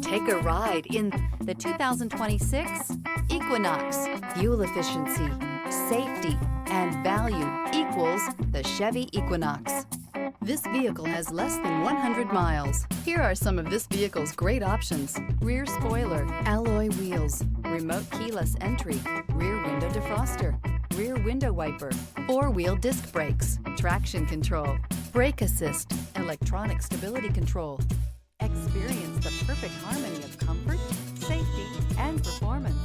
Take a ride in the 2026 Equinox. Fuel efficiency, safety, and value equals the Chevy Equinox. This vehicle has less than 100 miles. Here are some of this vehicle's great options: rear spoiler, alloy wheels, remote keyless entry, rear window defroster, rear window wiper, four-wheel disc brakes, traction control, brake assist, electronic stability control. Experience the perfect harmony of comfort, safety, and performance